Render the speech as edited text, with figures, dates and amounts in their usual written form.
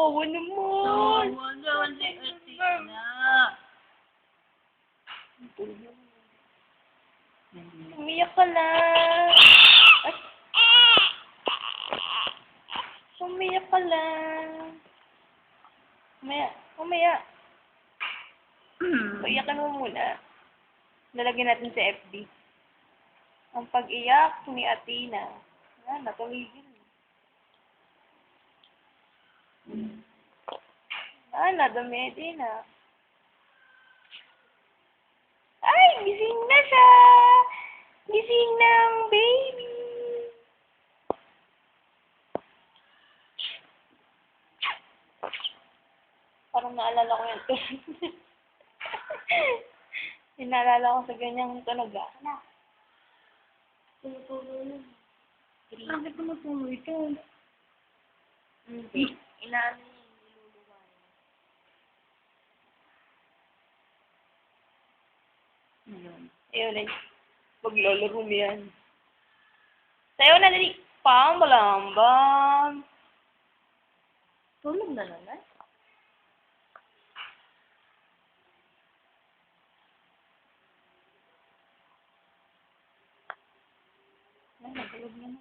Kawawa naman. Kawawa naman si Athena. Umiyak ka lang. Ay. Umiyak ka lang. Umaya. Paiyakan mo muna. Lalagyan natin sa FB. Ang pag-iyak ni Athena. Natumigil. Dumedi na. Ay, gising na siya. Gising na ang baby. Parang naalala ko yung tunog. Inaalala ko sa ganyang tunog ah. Tumutulo yun. Bakit tumutulo ito? Hindi. Inaano niya, niluluwa niya. Ayun eh. Maglalaro mo yan. Sayo na, dali. Pambalambam. Tulog na naman? Ay, natulog na.